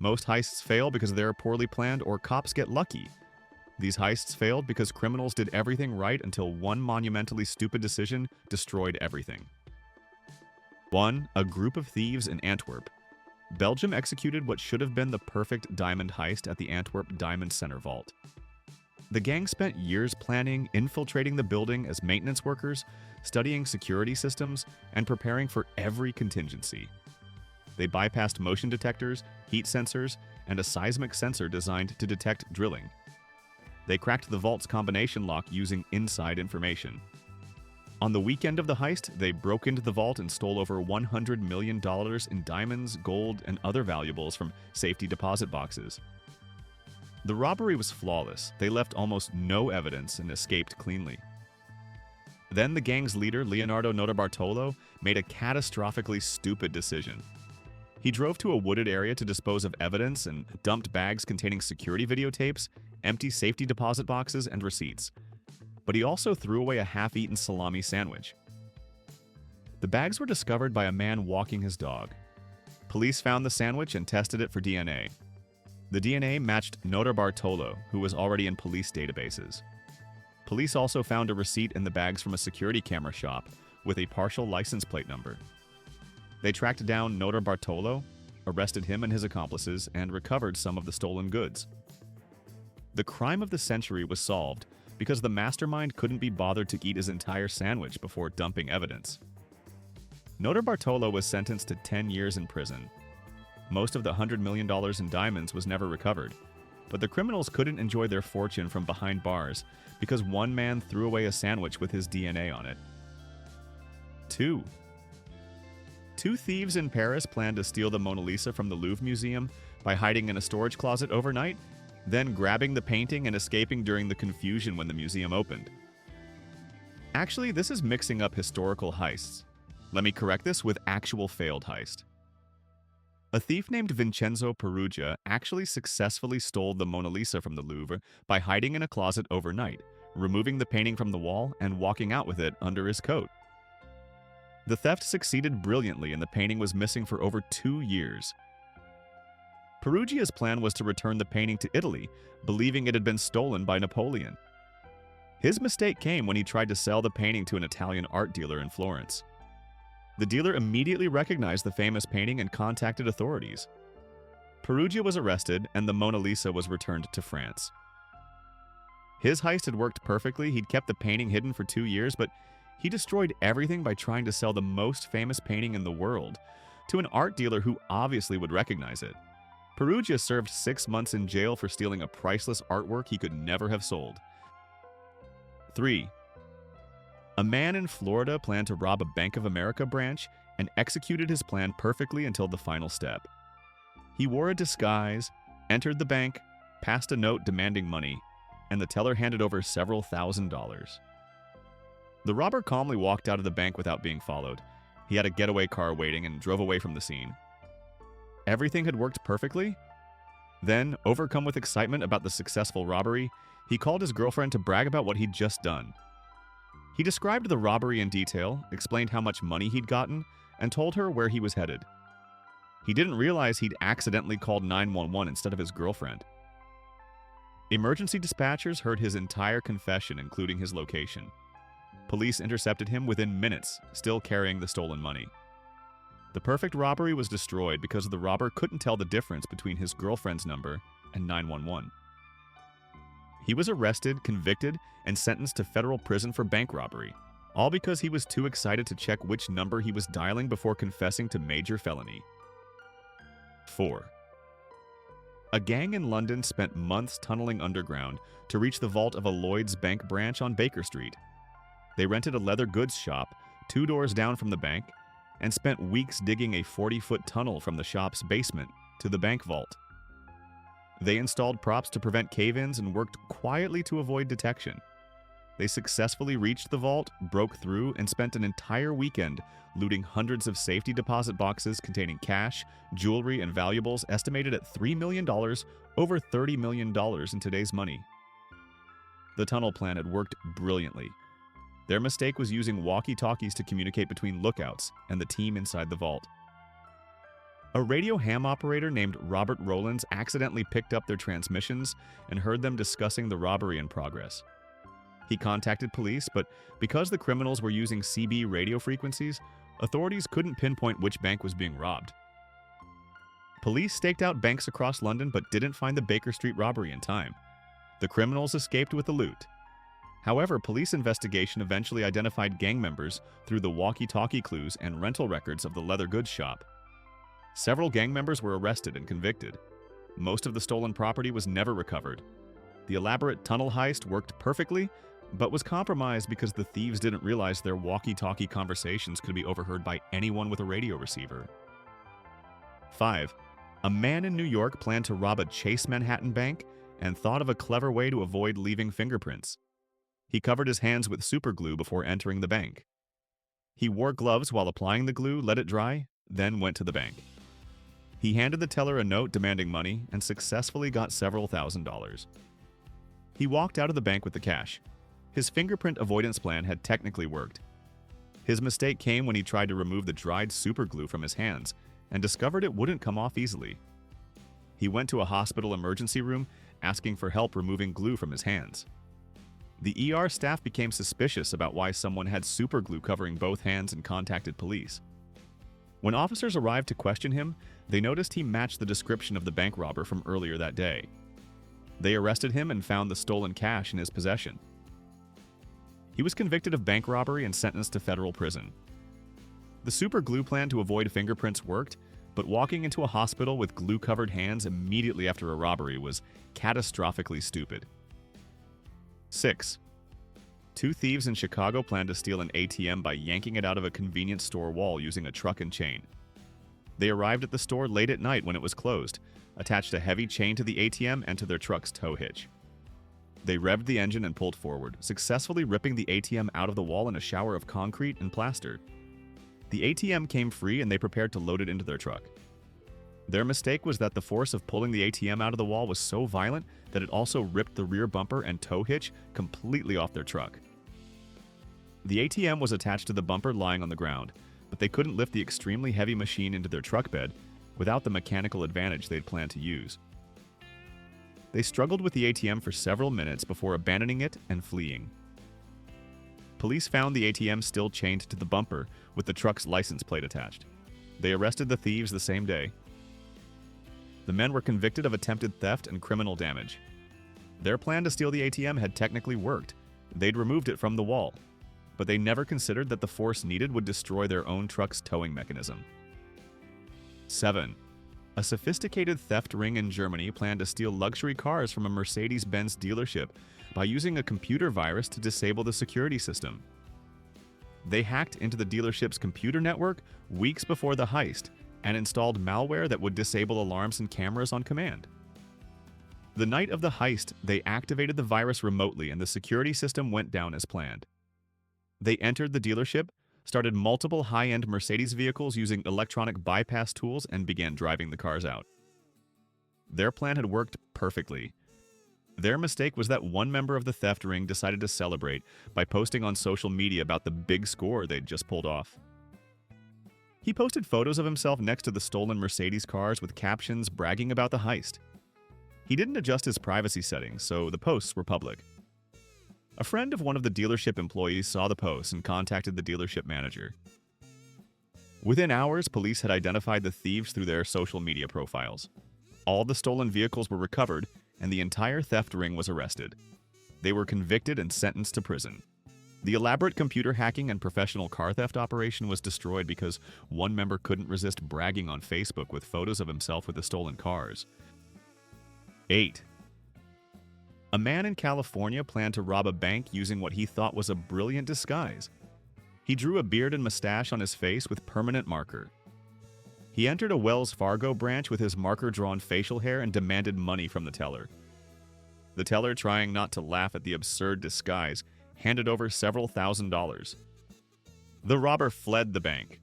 Most heists fail because they're poorly planned or cops get lucky. These heists failed because criminals did everything right until one monumentally stupid decision destroyed everything. 1. A group of thieves in Antwerp. Belgium executed what should have been the perfect diamond heist at the Antwerp Diamond Center vault. The gang spent years planning, infiltrating the building as maintenance workers, studying security systems, and preparing for every contingency. They bypassed motion detectors, heat sensors, and a seismic sensor designed to detect drilling. They cracked the vault's combination lock using inside information. On the weekend of the heist, they broke into the vault and stole over $100 million in diamonds, gold, and other valuables from safety deposit boxes. The robbery was flawless. They left almost no evidence and escaped cleanly. Then the gang's leader, Leonardo Notarbartolo, made a catastrophically stupid decision. He drove to a wooded area to dispose of evidence and dumped bags containing security videotapes, empty safety deposit boxes, and receipts. But he also threw away a half-eaten salami sandwich. The bags were discovered by a man walking his dog. Police found the sandwich and tested it for DNA. The DNA matched Notarbartolo, who was already in police databases. Police also found a receipt in the bags from a security camera shop with a partial license plate number. They tracked down Notarbartolo, arrested him and his accomplices, and recovered some of the stolen goods. The crime of the century was solved because the mastermind couldn't be bothered to eat his entire sandwich before dumping evidence. Notarbartolo was sentenced to 10 years in prison. Most of the $100 million in diamonds was never recovered, but the criminals couldn't enjoy their fortune from behind bars because one man threw away a sandwich with his DNA on it. 2. Two thieves in Paris planned to steal the Mona Lisa from the Louvre Museum by hiding in a storage closet overnight, then grabbing the painting and escaping during the confusion when the museum opened. Actually, this is mixing up historical heists. Let me correct this with actual failed heist. A thief named Vincenzo Perugia actually successfully stole the Mona Lisa from the Louvre by hiding in a closet overnight, removing the painting from the wall and walking out with it under his coat. The theft succeeded brilliantly and the painting was missing for over 2 years. Perugia's plan was to return the painting to Italy, believing it had been stolen by Napoleon. His mistake came when he tried to sell the painting to an Italian art dealer in Florence. The dealer immediately recognized the famous painting and contacted authorities. Perugia was arrested and the Mona Lisa was returned to France. His heist had worked perfectly. He'd kept the painting hidden for 2 years, but he destroyed everything by trying to sell the most famous painting in the world to an art dealer who obviously would recognize it. Perugia served 6 months in jail for stealing a priceless artwork he could never have sold. 3. A man in Florida planned to rob a Bank of America branch and executed his plan perfectly until the final step. He wore a disguise, entered the bank, passed a note demanding money, and the teller handed over several $1,000s. The robber calmly walked out of the bank without being followed. He had a getaway car waiting and drove away from the scene. Everything had worked perfectly? Then, overcome with excitement about the successful robbery, he called his girlfriend to brag about what he'd just done. He described the robbery in detail, explained how much money he'd gotten, and told her where he was headed. He didn't realize he'd accidentally called 911 instead of his girlfriend. Emergency dispatchers heard his entire confession, including his location. Police intercepted him within minutes, still carrying the stolen money. The perfect robbery was destroyed because the robber couldn't tell the difference between his girlfriend's number and 911. He was arrested, convicted, and sentenced to federal prison for bank robbery, all because he was too excited to check which number he was dialing before confessing to major felony. 4. A gang in London spent months tunneling underground to reach the vault of a Lloyd's Bank branch on Baker Street. They rented a leather goods shop 2 doors down from the bank and spent weeks digging a 40-foot tunnel from the shop's basement to the bank vault. They installed props to prevent cave-ins and worked quietly to avoid detection. They successfully reached the vault, broke through, and spent an entire weekend looting hundreds of safety deposit boxes containing cash, jewelry, and valuables estimated at $3 million, over $30 million in today's money. The tunnel plan had worked brilliantly. Their mistake was using walkie-talkies to communicate between lookouts and the team inside the vault. A radio ham operator named Robert Rowlands accidentally picked up their transmissions and heard them discussing the robbery in progress. He contacted police, but because the criminals were using CB radio frequencies, authorities couldn't pinpoint which bank was being robbed. Police staked out banks across London but didn't find the Baker Street robbery in time. The criminals escaped with the loot. However, police investigation eventually identified gang members through the walkie-talkie clues and rental records of the leather goods shop. Several gang members were arrested and convicted. Most of the stolen property was never recovered. The elaborate tunnel heist worked perfectly, but was compromised because the thieves didn't realize their walkie-talkie conversations could be overheard by anyone with a radio receiver. 5. A man in New York planned to rob a Chase Manhattan bank and thought of a clever way to avoid leaving fingerprints. He covered his hands with superglue before entering the bank. He wore gloves while applying the glue, let it dry, then went to the bank. He handed the teller a note demanding money and successfully got several $1,000s. He walked out of the bank with the cash. His fingerprint avoidance plan had technically worked. His mistake came when he tried to remove the dried superglue from his hands and discovered it wouldn't come off easily. He went to a hospital emergency room asking for help removing glue from his hands. The ER staff became suspicious about why someone had superglue covering both hands and contacted police. When officers arrived to question him, they noticed he matched the description of the bank robber from earlier that day. They arrested him and found the stolen cash in his possession. He was convicted of bank robbery and sentenced to federal prison. The superglue plan to avoid fingerprints worked, but walking into a hospital with glue-covered hands immediately after a robbery was catastrophically stupid. 6. Two thieves in Chicago planned to steal an ATM by yanking it out of a convenience store wall using a truck and chain. They arrived at the store late at night when it was closed, attached a heavy chain to the ATM and to their truck's tow hitch. They revved the engine and pulled forward, successfully ripping the ATM out of the wall in a shower of concrete and plaster. The ATM came free and they prepared to load it into their truck. Their mistake was that the force of pulling the ATM out of the wall was so violent that it also ripped the rear bumper and tow hitch completely off their truck. The ATM was attached to the bumper lying on the ground, but they couldn't lift the extremely heavy machine into their truck bed without the mechanical advantage they'd planned to use. They struggled with the ATM for several minutes before abandoning it and fleeing. Police found the ATM still chained to the bumper with the truck's license plate attached. They arrested the thieves the same day. The men were convicted of attempted theft and criminal damage. Their plan to steal the ATM had technically worked. They'd removed it from the wall, but they never considered that the force needed would destroy their own truck's towing mechanism. 7. A sophisticated theft ring in Germany planned to steal luxury cars from a Mercedes-Benz dealership by using a computer virus to disable the security system. They hacked into the dealership's computer network weeks before the heist and installed malware that would disable alarms and cameras on command. The night of the heist, they activated the virus remotely and the security system went down as planned. They entered the dealership, started multiple high-end Mercedes vehicles using electronic bypass tools, and began driving the cars out. Their plan had worked perfectly. Their mistake was that one member of the theft ring decided to celebrate by posting on social media about the big score they'd just pulled off. He posted photos of himself next to the stolen Mercedes cars with captions bragging about the heist. He didn't adjust his privacy settings, so the posts were public. A friend of one of the dealership employees saw the post and contacted the dealership manager. Within hours, police had identified the thieves through their social media profiles. All the stolen vehicles were recovered, and the entire theft ring was arrested. They were convicted and sentenced to prison. The elaborate computer hacking and professional car theft operation was destroyed because one member couldn't resist bragging on Facebook with photos of himself with the stolen cars. 8. A man in California planned to rob a bank using what he thought was a brilliant disguise. He drew a beard and mustache on his face with permanent marker. He entered a Wells Fargo branch with his marker-drawn facial hair and demanded money from the teller. The teller, trying not to laugh at the absurd disguise, handed over several $1,000s. The robber fled the bank.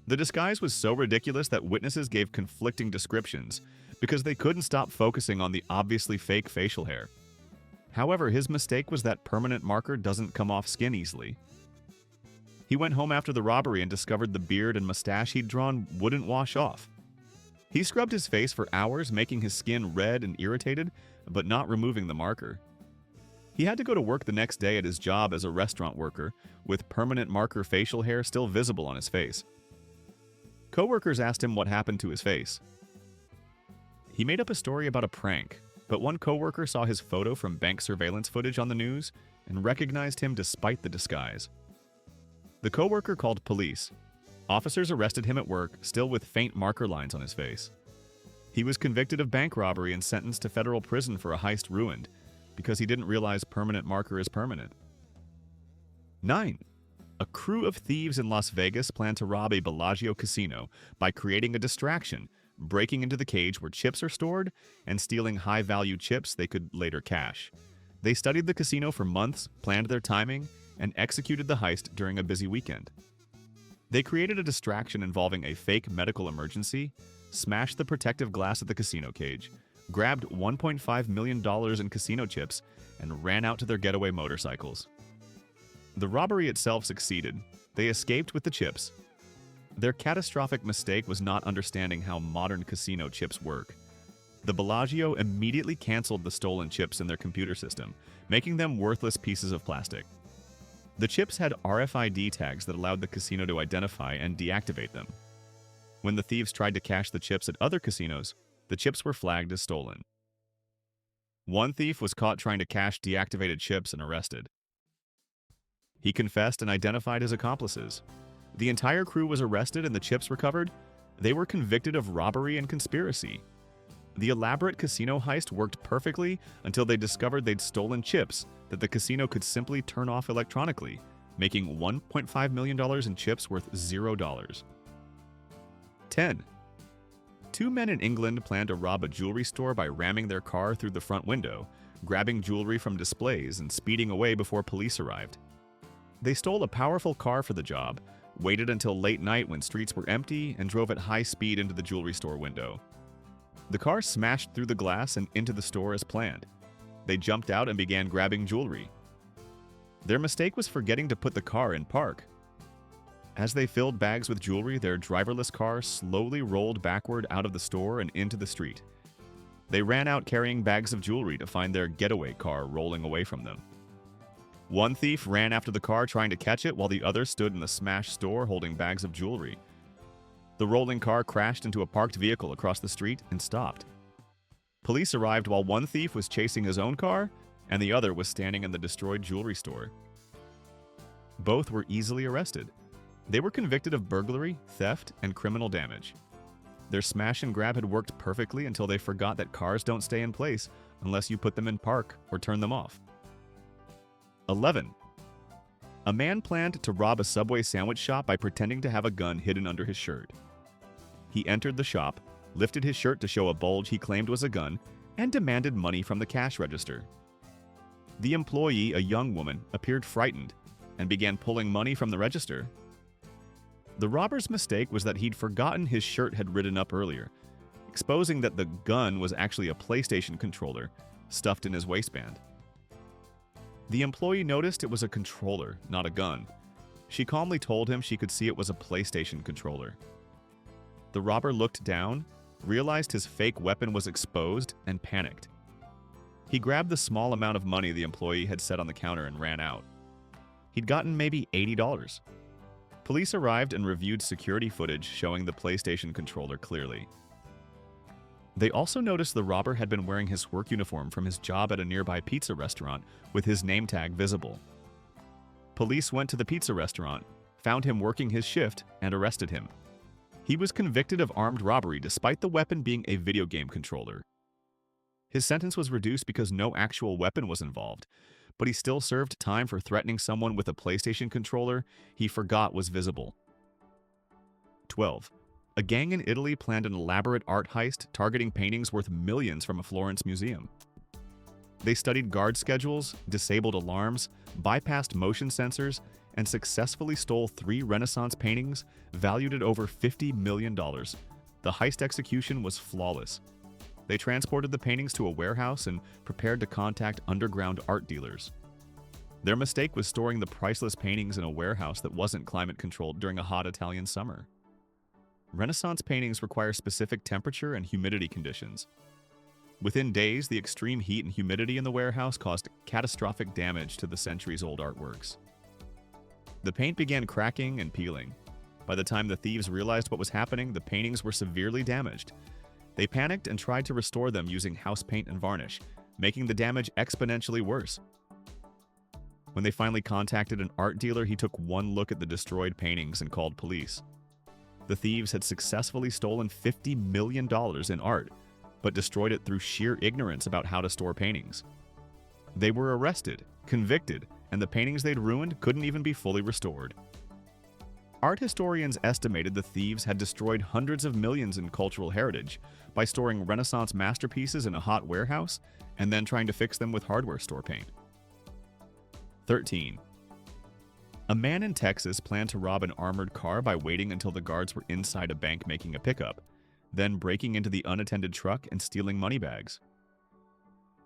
The disguise was so ridiculous that witnesses gave conflicting descriptions because they couldn't stop focusing on the obviously fake facial hair. However, his mistake was that permanent marker doesn't come off skin easily. He went home after the robbery and discovered the beard and mustache he'd drawn wouldn't wash off. He scrubbed his face for hours, making his skin red and irritated, but not removing the marker. He had to go to work the next day at his job as a restaurant worker, with permanent marker facial hair still visible on his face. Coworkers asked him what happened to his face. He made up a story about a prank, but one coworker saw his photo from bank surveillance footage on the news and recognized him despite the disguise. The coworker called police. Officers arrested him at work, still with faint marker lines on his face. He was convicted of bank robbery and sentenced to federal prison for a heist ruined, because he didn't realize permanent marker is permanent. 9. A crew of thieves in Las Vegas planned to rob a Bellagio casino by creating a distraction, breaking into the cage where chips are stored, and stealing high-value chips they could later cash. They studied the casino for months, planned their timing, and executed the heist during a busy weekend. They created a distraction involving a fake medical emergency, smashed the protective glass at the casino cage, grabbed $1.5 million in casino chips, and ran out to their getaway motorcycles. The robbery itself succeeded. They escaped with the chips. Their catastrophic mistake was not understanding how modern casino chips work. The Bellagio immediately canceled the stolen chips in their computer system, making them worthless pieces of plastic. The chips had RFID tags that allowed the casino to identify and deactivate them. When the thieves tried to cash the chips at other casinos, the chips were flagged as stolen. One thief was caught trying to cash deactivated chips and arrested. He confessed and identified his accomplices. The entire crew was arrested and the chips recovered. They were convicted of robbery and conspiracy. The elaborate casino heist worked perfectly until they discovered they'd stolen chips that the casino could simply turn off electronically, making $1.5 million in chips worth $0. 10. Two men in England planned to rob a jewelry store by ramming their car through the front window, grabbing jewelry from displays, and speeding away before police arrived. They stole a powerful car for the job, waited until late night when streets were empty, and drove at high speed into the jewelry store window. The car smashed through the glass and into the store as planned. They jumped out and began grabbing jewelry. Their mistake was forgetting to put the car in park. As they filled bags with jewelry, their driverless car slowly rolled backward out of the store and into the street. They ran out carrying bags of jewelry to find their getaway car rolling away from them. One thief ran after the car trying to catch it while the other stood in the smashed store holding bags of jewelry. The rolling car crashed into a parked vehicle across the street and stopped. Police arrived while one thief was chasing his own car and the other was standing in the destroyed jewelry store. Both were easily arrested. They were convicted of burglary, theft, and criminal damage. Their smash and grab had worked perfectly until they forgot that cars don't stay in place unless you put them in park or turn them off. 11. A man planned to rob a Subway sandwich shop by pretending to have a gun hidden under his shirt. He entered the shop, lifted his shirt to show a bulge he claimed was a gun, and demanded money from the cash register. The employee, a young woman, appeared frightened and began pulling money from the register. The robber's mistake was that he'd forgotten his shirt had ridden up earlier, exposing that the gun was actually a PlayStation controller stuffed in his waistband. The employee noticed it was a controller, not a gun. She calmly told him she could see it was a PlayStation controller. The robber looked down, realized his fake weapon was exposed, and panicked. He grabbed the small amount of money the employee had set on the counter and ran out. He'd gotten maybe $80. Police arrived and reviewed security footage showing the PlayStation controller clearly. They also noticed the robber had been wearing his work uniform from his job at a nearby pizza restaurant with his name tag visible. Police went to the pizza restaurant, found him working his shift, and arrested him. He was convicted of armed robbery despite the weapon being a video game controller. His sentence was reduced because no actual weapon was involved, but he still served time for threatening someone with a PlayStation controller he forgot was visible. 12. A gang in Italy planned an elaborate art heist targeting paintings worth millions from a Florence museum. They studied guard schedules, disabled alarms, bypassed motion sensors, and successfully stole 3 Renaissance paintings valued at over $50 million. The heist execution was flawless. They transported the paintings to a warehouse and prepared to contact underground art dealers. Their mistake was storing the priceless paintings in a warehouse that wasn't climate-controlled during a hot Italian summer. Renaissance paintings require specific temperature and humidity conditions. Within days, the extreme heat and humidity in the warehouse caused catastrophic damage to the centuries-old artworks. The paint began cracking and peeling. By the time the thieves realized what was happening, the paintings were severely damaged. They panicked and tried to restore them using house paint and varnish, making the damage exponentially worse. When they finally contacted an art dealer, he took one look at the destroyed paintings and called police. The thieves had successfully stolen $50 million in art, but destroyed it through sheer ignorance about how to store paintings. They were arrested, convicted, and the paintings they'd ruined couldn't even be fully restored. Art historians estimated the thieves had destroyed hundreds of millions in cultural heritage by storing Renaissance masterpieces in a hot warehouse and then trying to fix them with hardware store paint. 13. A man in Texas planned to rob an armored car by waiting until the guards were inside a bank making a pickup, then breaking into the unattended truck and stealing money bags.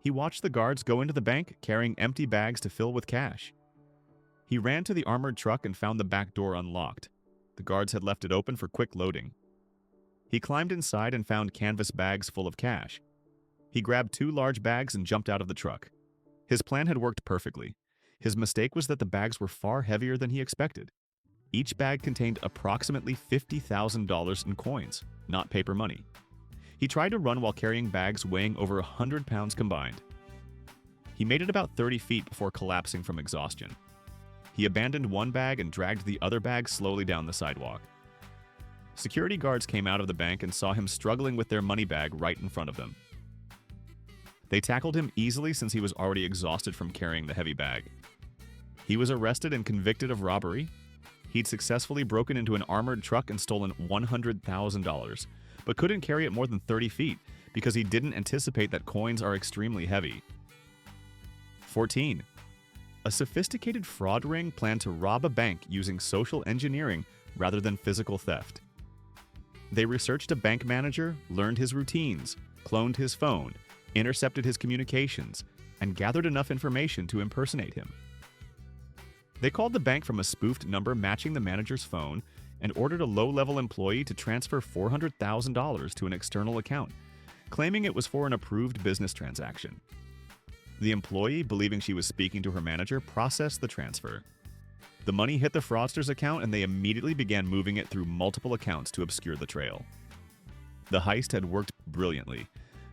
He watched the guards go into the bank carrying empty bags to fill with cash. He ran to the armored truck and found the back door unlocked. The guards had left it open for quick loading. He climbed inside and found canvas bags full of cash. He grabbed 2 large bags and jumped out of the truck. His plan had worked perfectly. His mistake was that the bags were far heavier than he expected. Each bag contained approximately $50,000 in coins, not paper money. He tried to run while carrying bags weighing over 100 pounds combined. He made it about 30 feet before collapsing from exhaustion. He abandoned one bag and dragged the other bag slowly down the sidewalk. Security guards came out of the bank and saw him struggling with their money bag right in front of them. They tackled him easily since he was already exhausted from carrying the heavy bag. He was arrested and convicted of robbery. He'd successfully broken into an armored truck and stolen $100,000, but couldn't carry it more than 30 feet because he didn't anticipate that coins are extremely heavy. 14. A sophisticated fraud ring planned to rob a bank using social engineering rather than physical theft. They researched a bank manager, learned his routines, cloned his phone, intercepted his communications, and gathered enough information to impersonate him. They called the bank from a spoofed number matching the manager's phone and ordered a low-level employee to transfer $400,000 to an external account, claiming it was for an approved business transaction. The employee, believing she was speaking to her manager, processed the transfer. The money hit the fraudster's account and they immediately began moving it through multiple accounts to obscure the trail. The heist had worked brilliantly.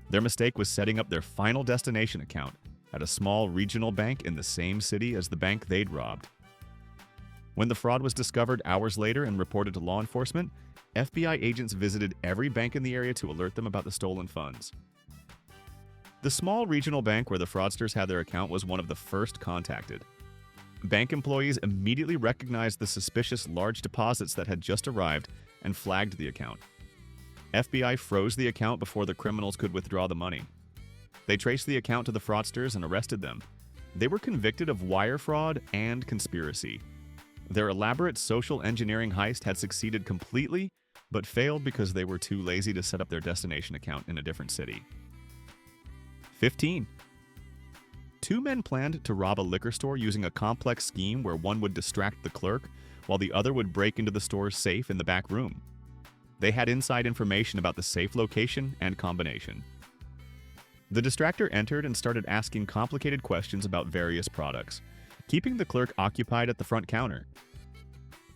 Their mistake was setting up their final destination account at a small regional bank in the same city as the bank they'd robbed. When the fraud was discovered hours later and reported to law enforcement, FBI agents visited every bank in the area to alert them about the stolen funds. The small regional bank where the fraudsters had their account was one of the first contacted. Bank employees immediately recognized the suspicious large deposits that had just arrived and flagged the account. FBI froze the account before the criminals could withdraw the money. They traced the account to the fraudsters and arrested them. They were convicted of wire fraud and conspiracy. Their elaborate social engineering heist had succeeded completely, but failed because they were too lazy to set up their destination account in a different city. 15. 2 men planned to rob a liquor store using a complex scheme where one would distract the clerk while the other would break into the store's safe in the back room. They had inside information about the safe location and combination. The distractor entered and started asking complicated questions about various products, keeping the clerk occupied at the front counter.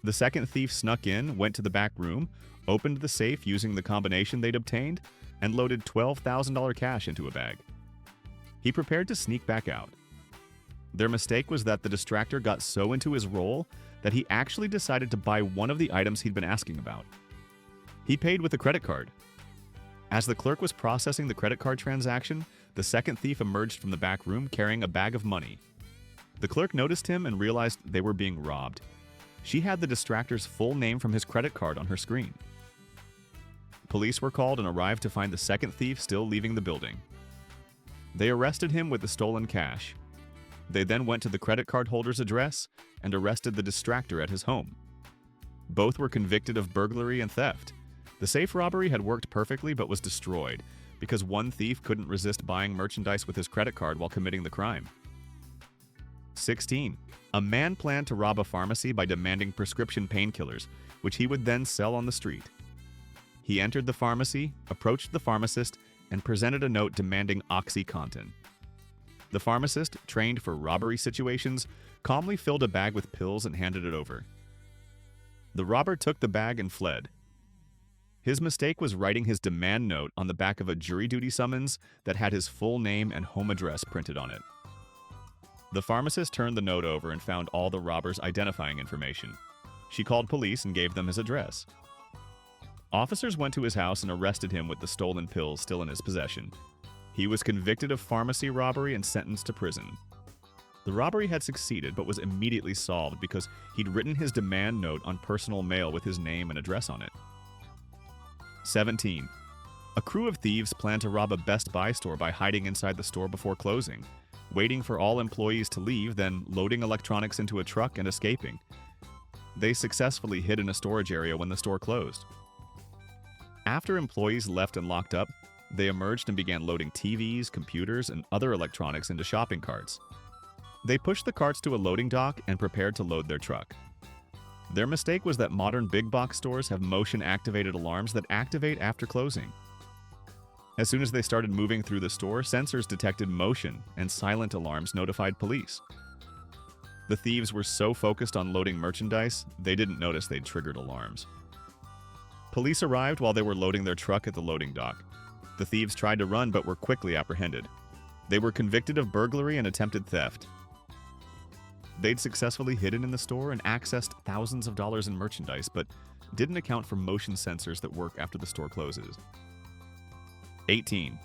The second thief snuck in, went to the back room, opened the safe using the combination they'd obtained, and loaded $12,000 cash into a bag. He prepared to sneak back out. Their mistake was that the distractor got so into his role that he actually decided to buy one of the items he'd been asking about. He paid with a credit card. As the clerk was processing the credit card transaction, the second thief emerged from the back room carrying a bag of money. The clerk noticed him and realized they were being robbed. She had the distractor's full name from his credit card on her screen. Police were called and arrived to find the second thief still leaving the building. They arrested him with the stolen cash. They then went to the credit card holder's address and arrested the distractor at his home. Both were convicted of burglary and theft. The safe robbery had worked perfectly but was destroyed because one thief couldn't resist buying merchandise with his credit card while committing the crime. 16. A man planned to rob a pharmacy by demanding prescription painkillers, which he would then sell on the street. He entered the pharmacy, approached the pharmacist, and presented a note demanding OxyContin. The pharmacist, trained for robbery situations, calmly filled a bag with pills and handed it over. The robber took the bag and fled. His mistake was writing his demand note on the back of a jury duty summons that had his full name and home address printed on it. The pharmacist turned the note over and found all the robber's identifying information. She called police and gave them his address. Officers went to his house and arrested him with the stolen pills still in his possession. He was convicted of pharmacy robbery and sentenced to prison. The robbery had succeeded but was immediately solved because he'd written his demand note on personal mail with his name and address on it. 17. A crew of thieves planned to rob a Best Buy store by hiding inside the store before closing, waiting for all employees to leave, then loading electronics into a truck and escaping. They successfully hid in a storage area when the store closed. After employees left and locked up, they emerged and began loading TVs, computers, and other electronics into shopping carts. They pushed the carts to a loading dock and prepared to load their truck. Their mistake was that modern big box stores have motion-activated alarms that activate after closing. As soon as they started moving through the store, sensors detected motion, and silent alarms notified police. The thieves were so focused on loading merchandise, they didn't notice they'd triggered alarms. Police arrived while they were loading their truck at the loading dock. The thieves tried to run but were quickly apprehended. They were convicted of burglary and attempted theft. They'd successfully hidden in the store and accessed thousands of dollars in merchandise, but didn't account for motion sensors that work after the store closes. 18.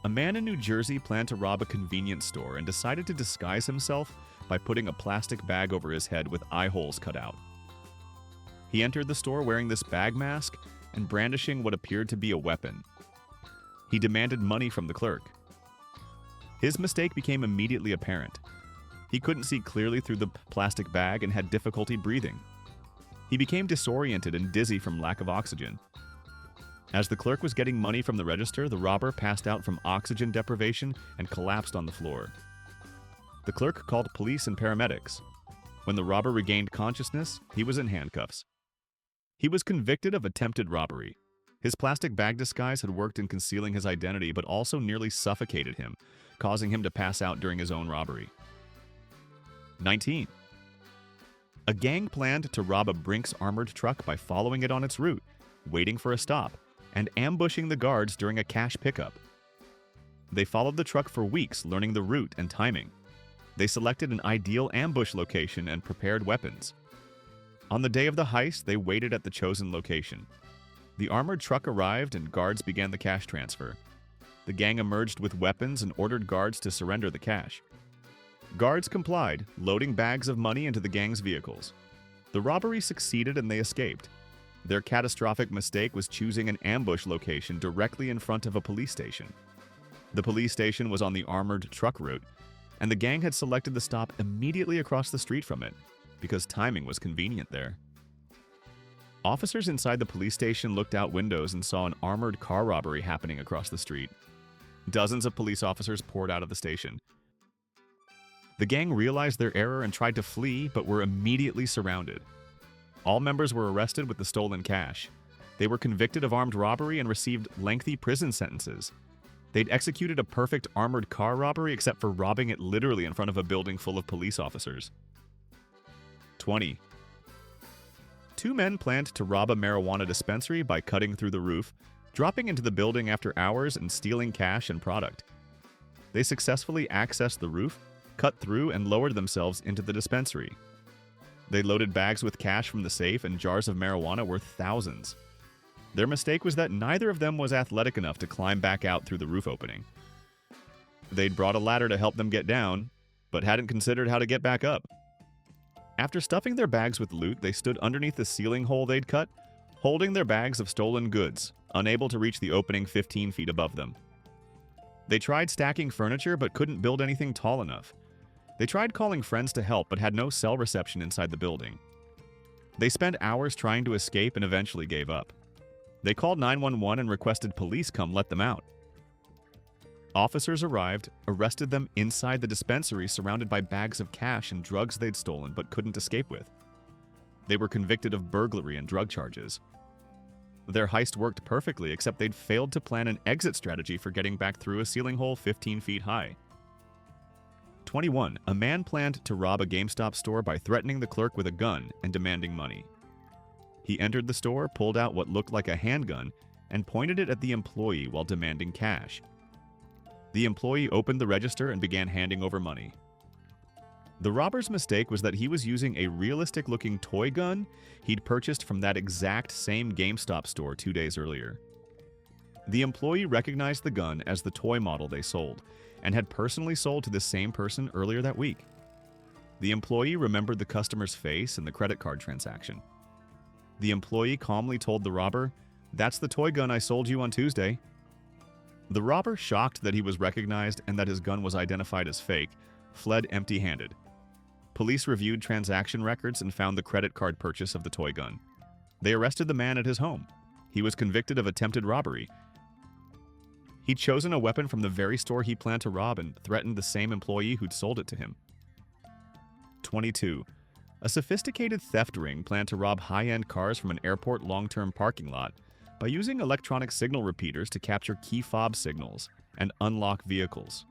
A man in New Jersey planned to rob a convenience store and decided to disguise himself by putting a plastic bag over his head with eye holes cut out. He entered the store wearing this bag mask and brandishing what appeared to be a weapon. He demanded money from the clerk. His mistake became immediately apparent. He couldn't see clearly through the plastic bag and had difficulty breathing. He became disoriented and dizzy from lack of oxygen. As the clerk was getting money from the register, the robber passed out from oxygen deprivation and collapsed on the floor. The clerk called police and paramedics. When the robber regained consciousness, he was in handcuffs. He was convicted of attempted robbery. His plastic bag disguise had worked in concealing his identity, but also nearly suffocated him, causing him to pass out during his own robbery. 19. A gang planned to rob a Brinks armored truck by following it on its route, waiting for a stop, and ambushing the guards during a cash pickup. They followed the truck for weeks, learning the route and timing. They selected an ideal ambush location and prepared weapons. On the day of the heist, they waited at the chosen location. The armored truck arrived and guards began the cash transfer. The gang emerged with weapons and ordered guards to surrender the cash. Guards complied, loading bags of money into the gang's vehicles. The robbery succeeded and they escaped. Their catastrophic mistake was choosing an ambush location directly in front of a police station. The police station was on the armored truck route, and the gang had selected the stop immediately across the street from it, because timing was convenient there. Officers inside the police station looked out windows and saw an armored car robbery happening across the street. Dozens of police officers poured out of the station. The gang realized their error and tried to flee, but were immediately surrounded. All members were arrested with the stolen cash. They were convicted of armed robbery and received lengthy prison sentences. They'd executed a perfect armored car robbery except for robbing it literally in front of a building full of police officers. 20. Two men planned to rob a marijuana dispensary by cutting through the roof, dropping into the building after hours, and stealing cash and product. They successfully accessed the roof, cut through, and lowered themselves into the dispensary. They loaded bags with cash from the safe and jars of marijuana worth thousands. Their mistake was that neither of them was athletic enough to climb back out through the roof opening. They'd brought a ladder to help them get down, but hadn't considered how to get back up. After stuffing their bags with loot, they stood underneath the ceiling hole they'd cut, holding their bags of stolen goods, unable to reach the opening 15 feet above them. They tried stacking furniture but couldn't build anything tall enough. They tried calling friends to help but had no cell reception inside the building. They spent hours trying to escape and eventually gave up. They called 911 and requested police come let them out. Officers arrived, arrested them inside the dispensary surrounded by bags of cash and drugs they'd stolen but couldn't escape with. They were convicted of burglary and drug charges. Their heist worked perfectly, except they'd failed to plan an exit strategy for getting back through a ceiling hole 15 feet high. 21. A man planned to rob a GameStop store by threatening the clerk with a gun and demanding money. He entered the store, pulled out what looked like a handgun, and pointed it at the employee while demanding cash. The employee opened the register and began handing over money. The robber's mistake was that he was using a realistic-looking toy gun he'd purchased from that exact same GameStop store 2 days earlier. The employee recognized the gun as the toy model they sold, and had personally sold to the same person earlier that week. The employee remembered the customer's face in the credit card transaction. The employee calmly told the robber, "That's the toy gun I sold you on Tuesday." The robber, shocked that he was recognized and that his gun was identified as fake, fled empty-handed. Police reviewed transaction records and found the credit card purchase of the toy gun. They arrested the man at his home. He was convicted of attempted robbery. He'd chosen a weapon from the very store he planned to rob and threatened the same employee who'd sold it to him. 22. A sophisticated theft ring planned to rob high-end cars from an airport long-term parking lot by using electronic signal repeaters to capture key fob signals and unlock vehicles.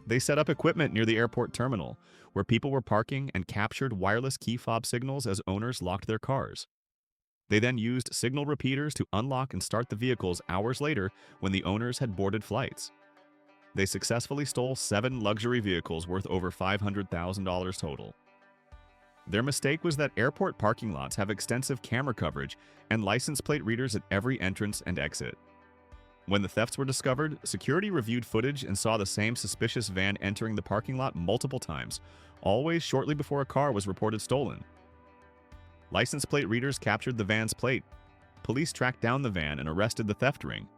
They set up equipment near the airport terminal, where people were parking, and captured wireless key fob signals as owners locked their cars. They then used signal repeaters to unlock and start the vehicles hours later when the owners had boarded flights. They successfully stole 7 luxury vehicles worth over $500,000 total. Their mistake was that airport parking lots have extensive camera coverage and license plate readers at every entrance and exit. When the thefts were discovered, security reviewed footage and saw the same suspicious van entering the parking lot multiple times, always shortly before a car was reported stolen. License plate readers captured the van's plate. Police tracked down the van and arrested the theft ring.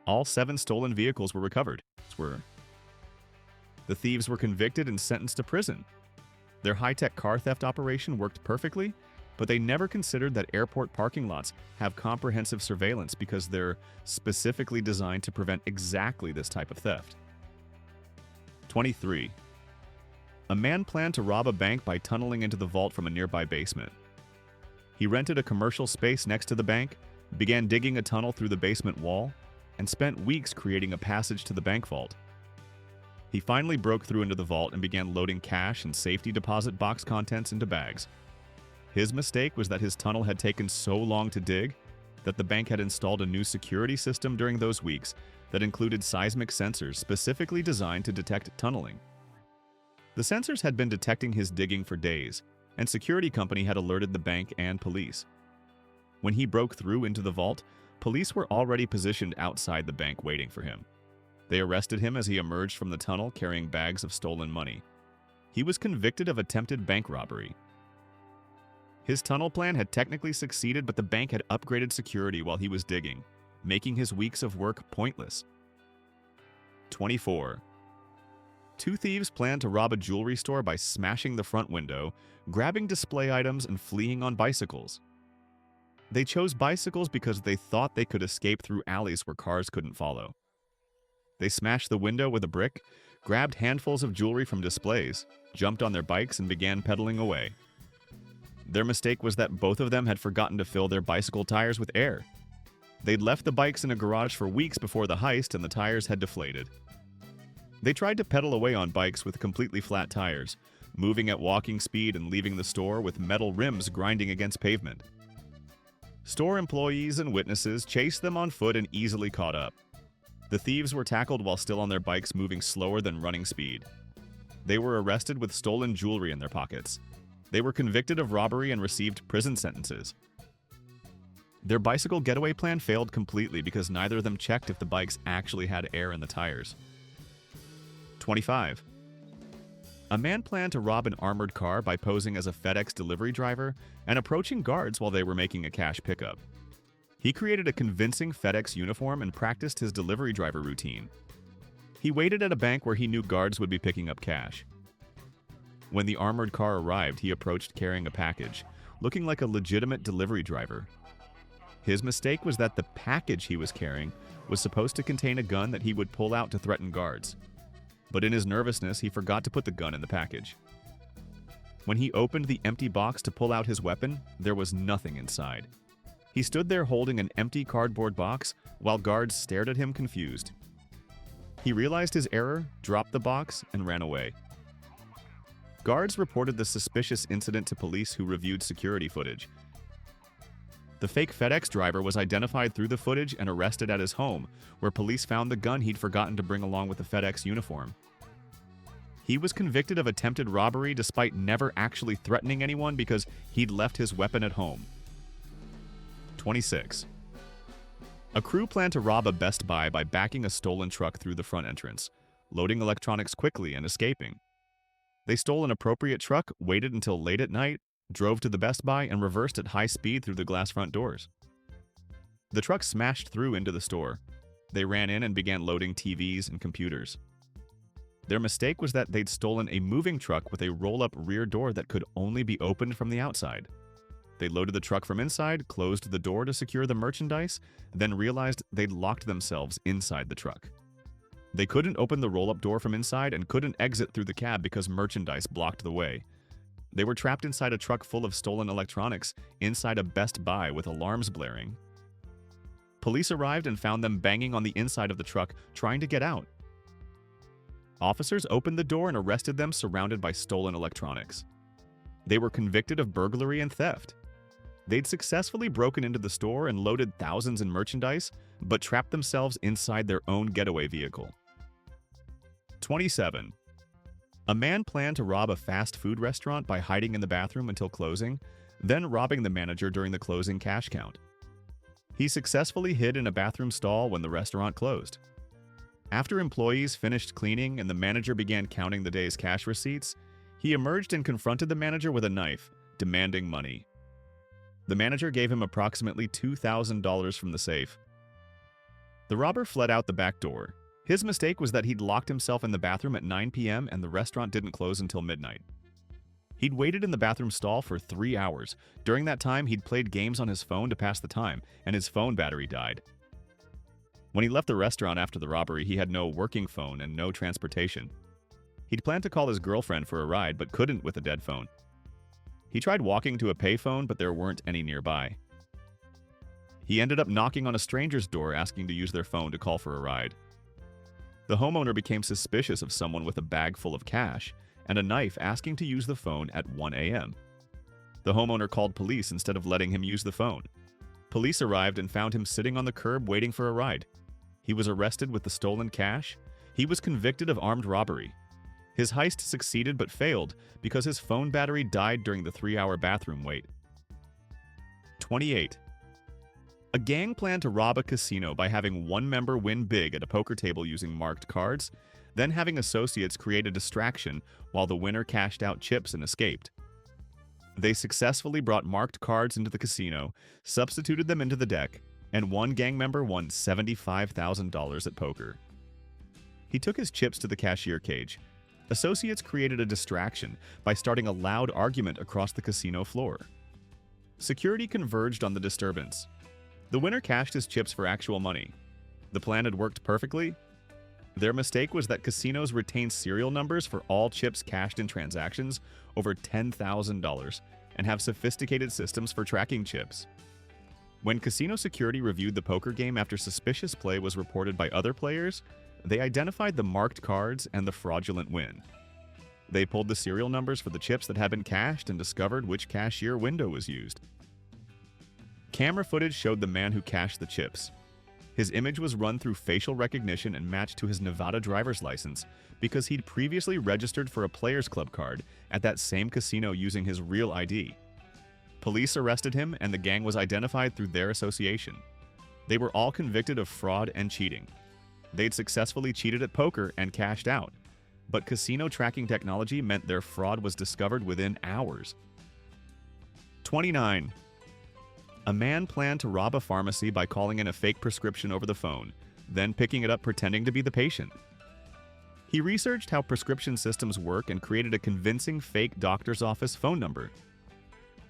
All 7 stolen vehicles were recovered. The thieves were convicted and sentenced to prison. Their high-tech car theft operation worked perfectly, but they never considered that airport parking lots have comprehensive surveillance because they're specifically designed to prevent exactly this type of theft. 23. A man planned to rob a bank by tunneling into the vault from a nearby basement. He rented a commercial space next to the bank, began digging a tunnel through the basement wall, and spent weeks creating a passage to the bank vault. He finally broke through into the vault and began loading cash and safety deposit box contents into bags. His mistake was that his tunnel had taken so long to dig that the bank had installed a new security system during those weeks that included seismic sensors specifically designed to detect tunneling. The sensors had been detecting his digging for days, and security company had alerted the bank and police. When he broke through into the vault, police were already positioned outside the bank waiting for him. They arrested him as he emerged from the tunnel carrying bags of stolen money. He was convicted of attempted bank robbery. His tunnel plan had technically succeeded, but the bank had upgraded security while he was digging, making his weeks of work pointless. 24. 2 thieves planned to rob a jewelry store by smashing the front window, grabbing display items, and fleeing on bicycles. They chose bicycles because they thought they could escape through alleys where cars couldn't follow. They smashed the window with a brick, grabbed handfuls of jewelry from displays, jumped on their bikes, and began pedaling away. Their mistake was that both of them had forgotten to fill their bicycle tires with air. They'd left the bikes in a garage for weeks before the heist, and the tires had deflated. They tried to pedal away on bikes with completely flat tires, moving at walking speed and leaving the store with metal rims grinding against pavement. Store employees and witnesses chased them on foot and easily caught up. The thieves were tackled while still on their bikes, moving slower than running speed. They were arrested with stolen jewelry in their pockets. They were convicted of robbery and received prison sentences. Their bicycle getaway plan failed completely because neither of them checked if the bikes actually had air in the tires. 25. A man planned to rob an armored car by posing as a FedEx delivery driver and approaching guards while they were making a cash pickup. He created a convincing FedEx uniform and practiced his delivery driver routine. He waited at a bank where he knew guards would be picking up cash. When the armored car arrived, he approached carrying a package, looking like a legitimate delivery driver. His mistake was that the package he was carrying was supposed to contain a gun that he would pull out to threaten guards. But in his nervousness, he forgot to put the gun in the package. When he opened the empty box to pull out his weapon, there was nothing inside. He stood there holding an empty cardboard box while guards stared at him confused. He realized his error, dropped the box, and ran away. Guards reported the suspicious incident to police, who reviewed security footage. The fake FedEx driver was identified through the footage and arrested at his home, where police found the gun he'd forgotten to bring along with the FedEx uniform. He was convicted of attempted robbery despite never actually threatening anyone because he'd left his weapon at home. 26. A crew planned to rob a Best Buy by backing a stolen truck through the front entrance, loading electronics quickly and escaping. They stole an appropriate truck, waited until late at night, drove to the Best Buy, and reversed at high speed through the glass front doors. The truck smashed through into the store. They ran in and began loading TVs and computers. Their mistake was that they'd stolen a moving truck with a roll-up rear door that could only be opened from the outside. They loaded the truck from inside, closed the door to secure the merchandise, then realized they'd locked themselves inside the truck. They couldn't open the roll-up door from inside and couldn't exit through the cab because merchandise blocked the way. They were trapped inside a truck full of stolen electronics, inside a Best Buy with alarms blaring. Police arrived and found them banging on the inside of the truck, trying to get out. Officers opened the door and arrested them, surrounded by stolen electronics. They were convicted of burglary and theft. They'd successfully broken into the store and loaded thousands in merchandise, but trapped themselves inside their own getaway vehicle. 27. A man planned to rob a fast food restaurant by hiding in the bathroom until closing, then robbing the manager during the closing cash count. He successfully hid in a bathroom stall when the restaurant closed. After employees finished cleaning and the manager began counting the day's cash receipts, he emerged and confronted the manager with a knife, demanding money. The manager gave him approximately $2,000 from the safe. The robber fled out the back door. His mistake was that he'd locked himself in the bathroom at 9 p.m. and the restaurant didn't close until midnight. He'd waited in the bathroom stall for 3 hours. During that time, he'd played games on his phone to pass the time, and his phone battery died. When he left the restaurant after the robbery, he had no working phone and no transportation. He'd planned to call his girlfriend for a ride, but couldn't with a dead phone. He tried walking to a payphone, but there weren't any nearby. He ended up knocking on a stranger's door asking to use their phone to call for a ride. The homeowner became suspicious of someone with a bag full of cash and a knife asking to use the phone at 1 a.m. The homeowner called police instead of letting him use the phone. Police arrived and found him sitting on the curb waiting for a ride. He was arrested with the stolen cash. He was convicted of armed robbery. His heist succeeded but failed because his phone battery died during the 3-hour bathroom wait. 28. A gang planned to rob a casino by having one member win big at a poker table using marked cards, then having associates create a distraction while the winner cashed out chips and escaped. They successfully brought marked cards into the casino, substituted them into the deck, and one gang member won $75,000 at poker. He took his chips to the cashier cage. Associates created a distraction by starting a loud argument across the casino floor. Security converged on the disturbance. The winner cashed his chips for actual money. The plan had worked perfectly. Their mistake was that casinos retain serial numbers for all chips cashed in transactions over $10,000 and have sophisticated systems for tracking chips. When casino security reviewed the poker game after suspicious play was reported by other players, they identified the marked cards and the fraudulent win. They pulled the serial numbers for the chips that had been cashed and discovered which cashier window was used. Camera footage showed the man who cashed the chips. His image was run through facial recognition and matched to his Nevada driver's license because he'd previously registered for a Players Club card at that same casino using his real ID. Police arrested him and the gang was identified through their association. They were all convicted of fraud and cheating. They'd successfully cheated at poker and cashed out, but casino tracking technology meant their fraud was discovered within hours. 29. A man planned to rob a pharmacy by calling in a fake prescription over the phone, then picking it up pretending to be the patient. He researched how prescription systems work and created a convincing fake doctor's office phone number.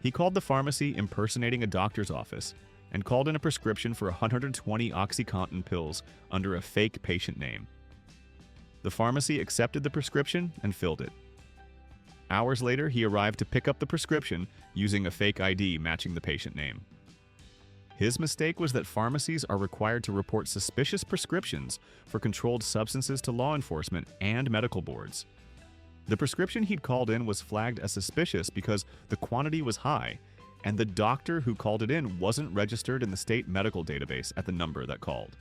He called the pharmacy impersonating a doctor's office and called in a prescription for 120 OxyContin pills under a fake patient name. The pharmacy accepted the prescription and filled it. Hours later, he arrived to pick up the prescription using a fake ID matching the patient name. His mistake was that pharmacies are required to report suspicious prescriptions for controlled substances to law enforcement and medical boards. The prescription he'd called in was flagged as suspicious because the quantity was high, and the doctor who called it in wasn't registered in the state medical database at the number that called.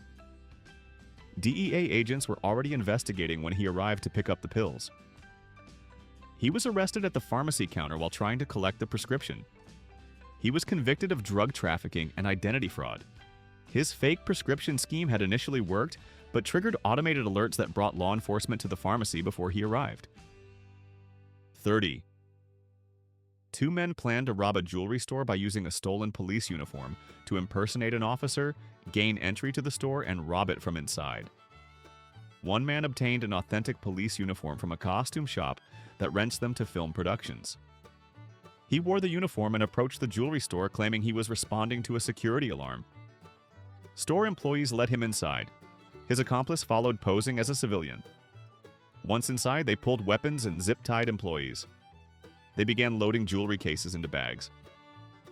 DEA agents were already investigating when he arrived to pick up the pills. He was arrested at the pharmacy counter while trying to collect the prescription. He was convicted of drug trafficking and identity fraud. His fake prescription scheme had initially worked, but triggered automated alerts that brought law enforcement to the pharmacy before he arrived. 30. Two men planned to rob a jewelry store by using a stolen police uniform to impersonate an officer, gain entry to the store, and rob it from inside. One man obtained an authentic police uniform from a costume shop that rents them to film productions. He wore the uniform and approached the jewelry store claiming he was responding to a security alarm. Store employees let him inside. His accomplice followed posing as a civilian. Once inside, they pulled weapons and zip-tied employees. They began loading jewelry cases into bags.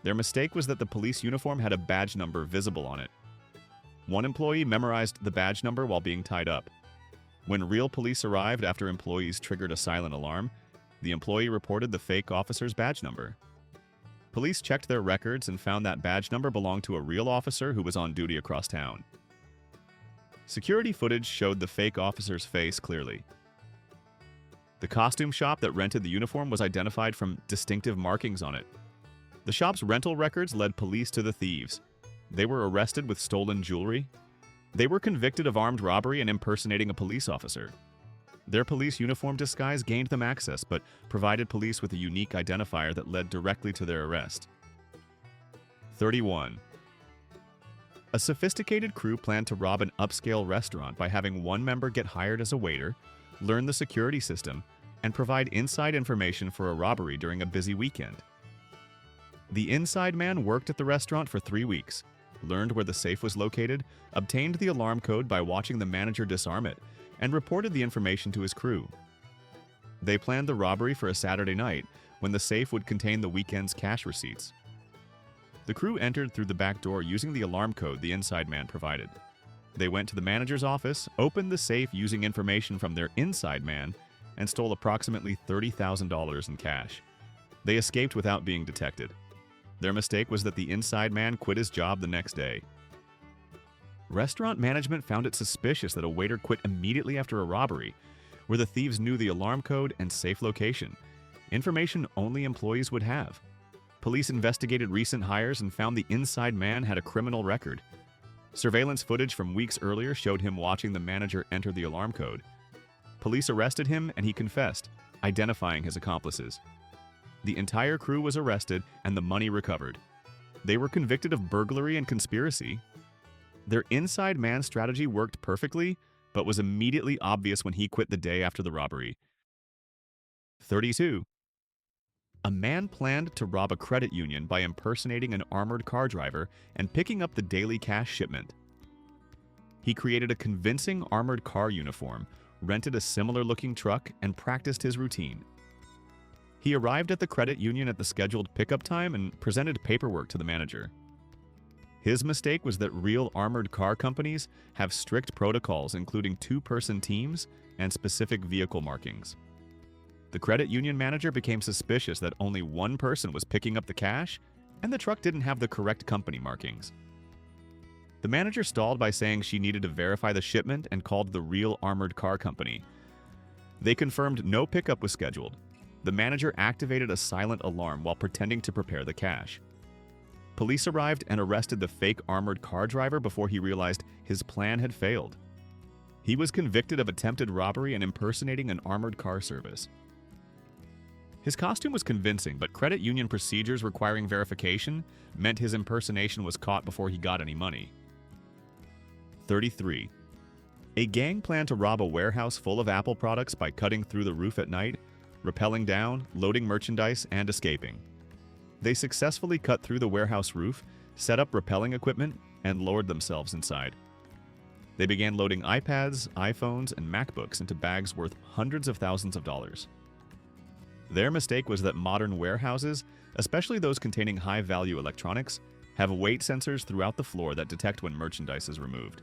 Their mistake was that the police uniform had a badge number visible on it. One employee memorized the badge number while being tied up. When real police arrived after employees triggered a silent alarm, the employee reported the fake officer's badge number. Police checked their records and found that badge number belonged to a real officer who was on duty across town. Security footage showed the fake officer's face clearly. The costume shop that rented the uniform was identified from distinctive markings on it. The shop's rental records led police to the thieves. They were arrested with stolen jewelry. They were convicted of armed robbery and impersonating a police officer. Their police uniform disguise gained them access, but provided police with a unique identifier that led directly to their arrest. 31. A sophisticated crew planned to rob an upscale restaurant by having one member get hired as a waiter, learn the security system, and provide inside information for a robbery during a busy weekend. The inside man worked at the restaurant for 3 weeks, learned where the safe was located, obtained the alarm code by watching the manager disarm it, and reported the information to his crew. They planned the robbery for a Saturday night, when the safe would contain the weekend's cash receipts. The crew entered through the back door using the alarm code the inside man provided. They went to the manager's office, opened the safe using information from their inside man, and stole approximately $30,000 in cash. They escaped without being detected. Their mistake was that the inside man quit his job the next day. Restaurant management found it suspicious that a waiter quit immediately after a robbery, where the thieves knew the alarm code and safe location, information only employees would have. Police investigated recent hires and found the inside man had a criminal record. Surveillance footage from weeks earlier showed him watching the manager enter the alarm code. Police arrested him and he confessed, identifying his accomplices. The entire crew was arrested and the money recovered. They were convicted of burglary and conspiracy. Their inside man strategy worked perfectly, but was immediately obvious when he quit the day after the robbery. 32. A man planned to rob a credit union by impersonating an armored car driver and picking up the daily cash shipment. He created a convincing armored car uniform, rented a similar-looking truck, and practiced his routine. He arrived at the credit union at the scheduled pickup time and presented paperwork to the manager. His mistake was that real armored car companies have strict protocols including two-person teams and specific vehicle markings. The credit union manager became suspicious that only one person was picking up the cash, and the truck didn't have the correct company markings. The manager stalled by saying she needed to verify the shipment and called the real armored car company. They confirmed no pickup was scheduled. The manager activated a silent alarm while pretending to prepare the cash. Police arrived and arrested the fake armored car driver before he realized his plan had failed. He was convicted of attempted robbery and impersonating an armored car service. His costume was convincing, but credit union procedures requiring verification meant his impersonation was caught before he got any money. 33. A gang planned to rob a warehouse full of Apple products by cutting through the roof at night, rappelling down, loading merchandise, and escaping. They successfully cut through the warehouse roof, set up rappelling equipment, and lowered themselves inside. They began loading iPads, iPhones, and MacBooks into bags worth hundreds of thousands of dollars. Their mistake was that modern warehouses, especially those containing high-value electronics, have weight sensors throughout the floor that detect when merchandise is removed.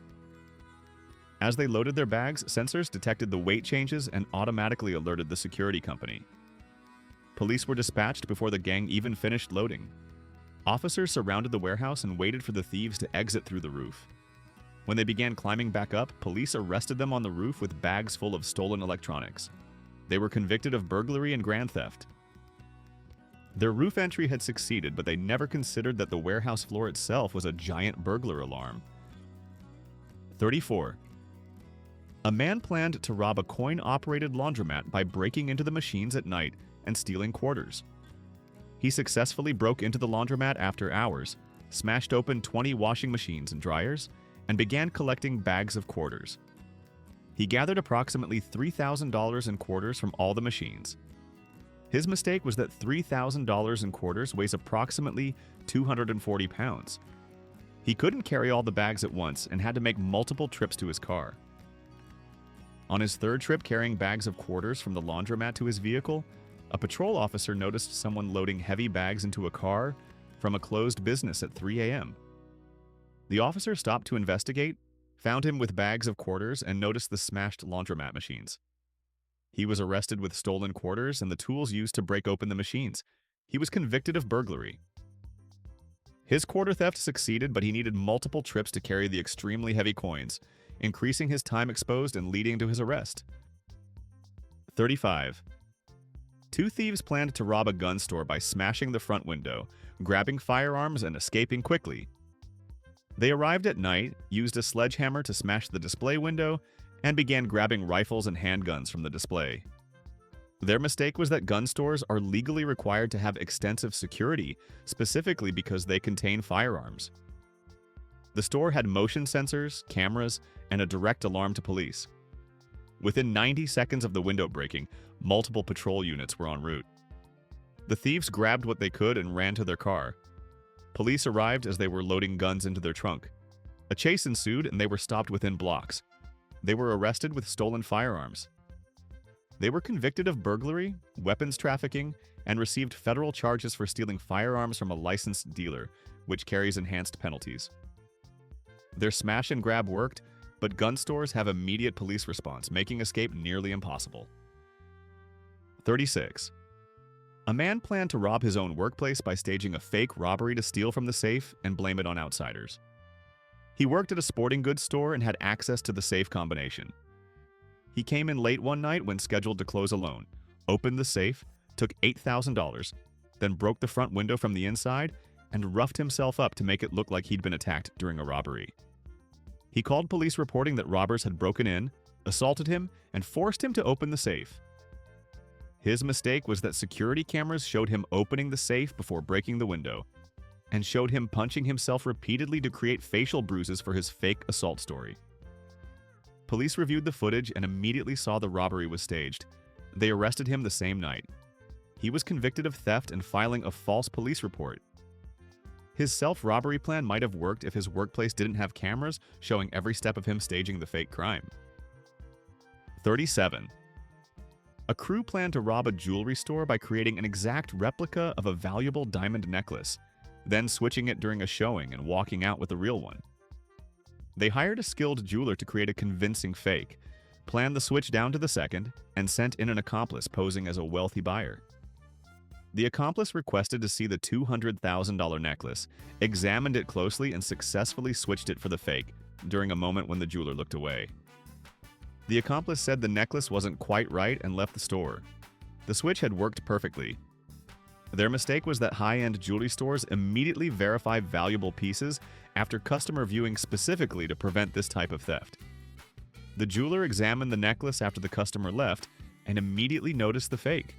As they loaded their bags, sensors detected the weight changes and automatically alerted the security company. Police were dispatched before the gang even finished loading. Officers surrounded the warehouse and waited for the thieves to exit through the roof. When they began climbing back up, police arrested them on the roof with bags full of stolen electronics. They were convicted of burglary and grand theft. Their roof entry had succeeded, but they never considered that the warehouse floor itself was a giant burglar alarm. 34. A man planned to rob a coin-operated laundromat by breaking into the machines at night and stealing quarters. He successfully broke into the laundromat after hours, smashed open 20 washing machines and dryers, and began collecting bags of quarters. He gathered approximately $3,000 in quarters from all the machines. His mistake was that $3,000 in quarters weighs approximately 240 pounds. He couldn't carry all the bags at once and had to make multiple trips to his car. On his third trip carrying bags of quarters from the laundromat to his vehicle, a patrol officer noticed someone loading heavy bags into a car from a closed business at 3 a.m. The officer stopped to investigate, found him with bags of quarters, and noticed the smashed laundromat machines. He was arrested with stolen quarters and the tools used to break open the machines. He was convicted of burglary. His quarter theft succeeded, but he needed multiple trips to carry the extremely heavy coins, increasing his time exposed and leading to his arrest. 35. Two thieves planned to rob a gun store by smashing the front window, grabbing firearms, and escaping quickly. They arrived at night, used a sledgehammer to smash the display window, and began grabbing rifles and handguns from the display. Their mistake was that gun stores are legally required to have extensive security, specifically because they contain firearms. The store had motion sensors, cameras, and a direct alarm to police. Within 90 seconds of the window breaking, multiple patrol units were en route. The thieves grabbed what they could and ran to their car. Police arrived as they were loading guns into their trunk. A chase ensued and they were stopped within blocks. They were arrested with stolen firearms. They were convicted of burglary, weapons trafficking, and received federal charges for stealing firearms from a licensed dealer, which carries enhanced penalties. Their smash and grab worked, but gun stores have immediate police response, making escape nearly impossible. 36. A man planned to rob his own workplace by staging a fake robbery to steal from the safe and blame it on outsiders. He worked at a sporting goods store and had access to the safe combination. He came in late one night when scheduled to close a loan, opened the safe, took $8,000, then broke the front window from the inside and roughed himself up to make it look like he'd been attacked during a robbery. He called police reporting that robbers had broken in, assaulted him, and forced him to open the safe. His mistake was that security cameras showed him opening the safe before breaking the window, and showed him punching himself repeatedly to create facial bruises for his fake assault story. Police reviewed the footage and immediately saw the robbery was staged. They arrested him the same night. He was convicted of theft and filing a false police report. His self-robbery plan might have worked if his workplace didn't have cameras showing every step of him staging the fake crime. 37. A crew planned to rob a jewelry store by creating an exact replica of a valuable diamond necklace, then switching it during a showing and walking out with a real one. They hired a skilled jeweler to create a convincing fake, planned the switch down to the second, and sent in an accomplice posing as a wealthy buyer. The accomplice requested to see the $200,000 necklace, examined it closely, and successfully switched it for the fake during a moment when the jeweler looked away. The accomplice said the necklace wasn't quite right and left the store. The switch had worked perfectly. Their mistake was that high-end jewelry stores immediately verify valuable pieces after customer viewing specifically to prevent this type of theft. The jeweler examined the necklace after the customer left and immediately noticed the fake.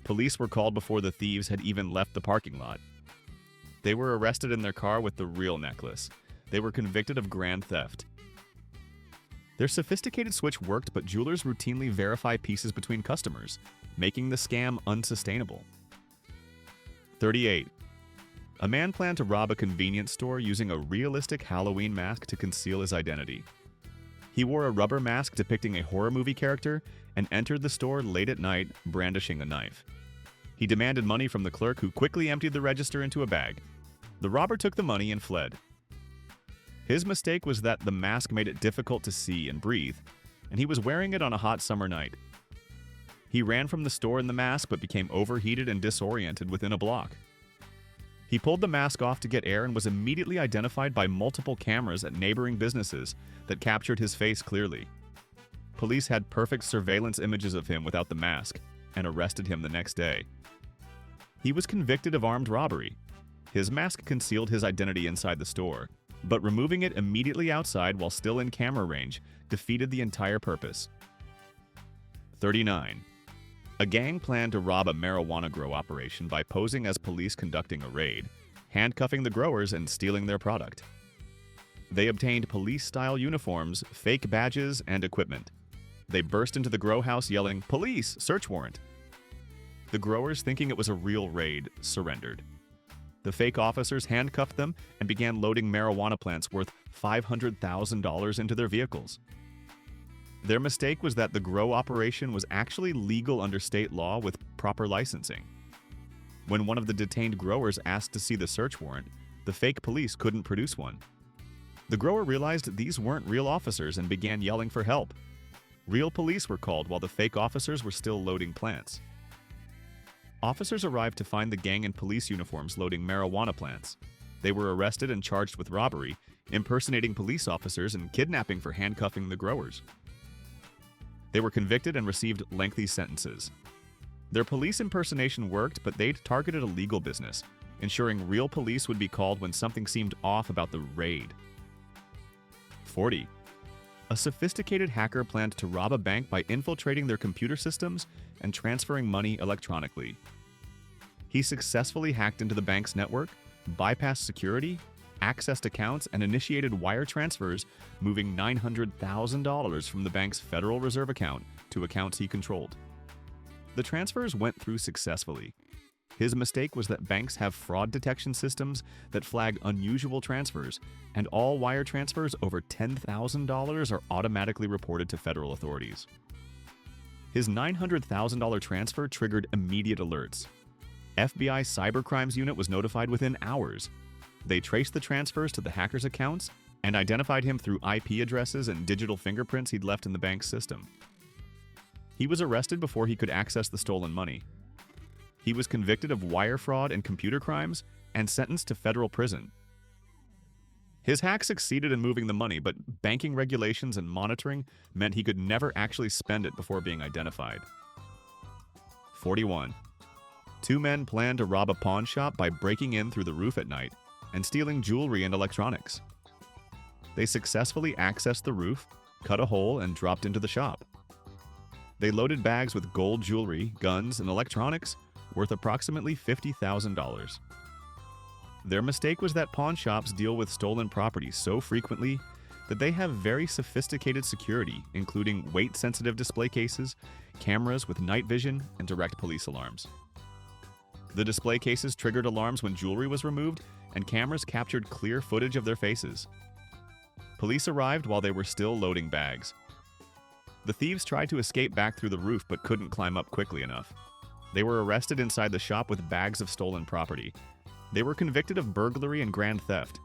Police were called before the thieves had even left the parking lot. They were arrested in their car with the real necklace. They were convicted of grand theft. Their sophisticated switch worked, but jewelers routinely verify pieces between customers, making the scam unsustainable. 38. A man planned to rob a convenience store using a realistic Halloween mask to conceal his identity. He wore a rubber mask depicting a horror movie character and entered the store late at night, brandishing a knife. He demanded money from the clerk, who quickly emptied the register into a bag. The robber took the money and fled. His mistake was that the mask made it difficult to see and breathe, and he was wearing it on a hot summer night. He ran from the store in the mask but became overheated and disoriented within a block. He pulled the mask off to get air and was immediately identified by multiple cameras at neighboring businesses that captured his face clearly. Police had perfect surveillance images of him without the mask and arrested him the next day. He was convicted of armed robbery. His mask concealed his identity inside the store, but removing it immediately outside while still in camera range defeated the entire purpose. 39. A gang planned to rob a marijuana grow operation by posing as police conducting a raid, handcuffing the growers and stealing their product. They obtained police-style uniforms, fake badges, and equipment. They burst into the grow house yelling, "Police! Search warrant!" The growers, thinking it was a real raid, surrendered. The fake officers handcuffed them and began loading marijuana plants worth $500,000 into their vehicles. Their mistake was that the grow operation was actually legal under state law with proper licensing. When one of the detained growers asked to see the search warrant, the fake police couldn't produce one. The grower realized these weren't real officers and began yelling for help. Real police were called while the fake officers were still loading plants. Officers arrived to find the gang in police uniforms loading marijuana plants. They were arrested and charged with robbery, impersonating police officers, and kidnapping for handcuffing the growers. They were convicted and received lengthy sentences. Their police impersonation worked, but they'd targeted a legal business, ensuring real police would be called when something seemed off about the raid. 40. A sophisticated hacker planned to rob a bank by infiltrating their computer systems and transferring money electronically. He successfully hacked into the bank's network, bypassed security, accessed accounts, and initiated wire transfers, moving $900,000 from the bank's Federal Reserve account to accounts he controlled. The transfers went through successfully. His mistake was that banks have fraud detection systems that flag unusual transfers, and all wire transfers over $10,000 are automatically reported to federal authorities. His $900,000 transfer triggered immediate alerts. FBI cybercrimes unit was notified within hours. They traced the transfers to the hacker's accounts and identified him through IP addresses and digital fingerprints he'd left in the bank's system. He was arrested before he could access the stolen money. He was convicted of wire fraud and computer crimes and sentenced to federal prison. His hack succeeded in moving the money, but banking regulations and monitoring meant he could never actually spend it before being identified. 41. Two men planned to rob a pawn shop by breaking in through the roof at night and stealing jewelry and electronics. They successfully accessed the roof, cut a hole, and dropped into the shop. They loaded bags with gold jewelry, guns, and electronics worth approximately $50,000. Their mistake was that pawn shops deal with stolen property so frequently that they have very sophisticated security, including weight-sensitive display cases, cameras with night vision, and direct police alarms. The display cases triggered alarms when jewelry was removed, and cameras captured clear footage of their faces. Police arrived while they were still loading bags. The thieves tried to escape back through the roof but couldn't climb up quickly enough. They were arrested inside the shop with bags of stolen property. They were convicted of burglary and grand theft.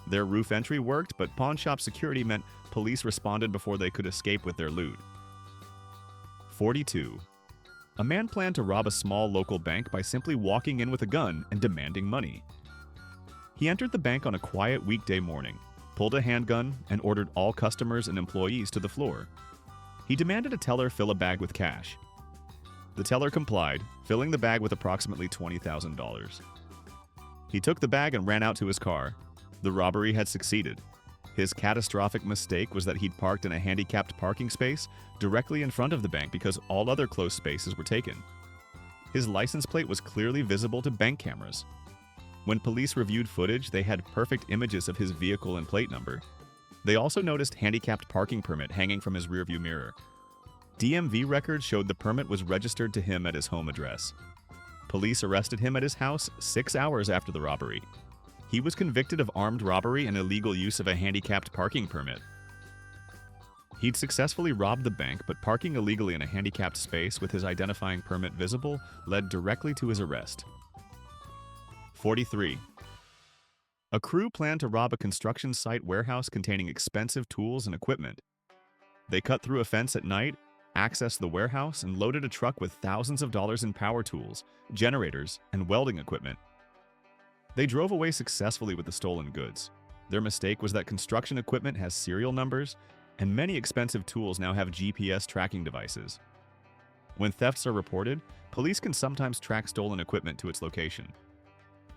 Their roof entry worked, but pawn shop security meant police responded before they could escape with their loot. 42. A man planned to rob a small local bank by simply walking in with a gun and demanding money. He entered the bank on a quiet weekday morning, pulled a handgun, and ordered all customers and employees to the floor. He demanded a teller fill a bag with cash. The teller complied, filling the bag with approximately $20,000. He took the bag and ran out to his car. The robbery had succeeded. His catastrophic mistake was that he'd parked in a handicapped parking space directly in front of the bank because all other closed spaces were taken. His license plate was clearly visible to bank cameras. When police reviewed footage, they had perfect images of his vehicle and plate number. They also noticed handicapped parking permit hanging from his rearview mirror. DMV records showed the permit was registered to him at his home address. Police arrested him at his house 6 hours after the robbery. He was convicted of armed robbery and illegal use of a handicapped parking permit. He'd successfully robbed the bank, but parking illegally in a handicapped space with his identifying permit visible led directly to his arrest. 43. A crew planned to rob a construction site warehouse containing expensive tools and equipment. They cut through a fence at night, accessed the warehouse, and loaded a truck with thousands of dollars in power tools, generators, and welding equipment. They drove away successfully with the stolen goods. Their mistake was that construction equipment has serial numbers, and many expensive tools now have GPS tracking devices. When thefts are reported, police can sometimes track stolen equipment to its location.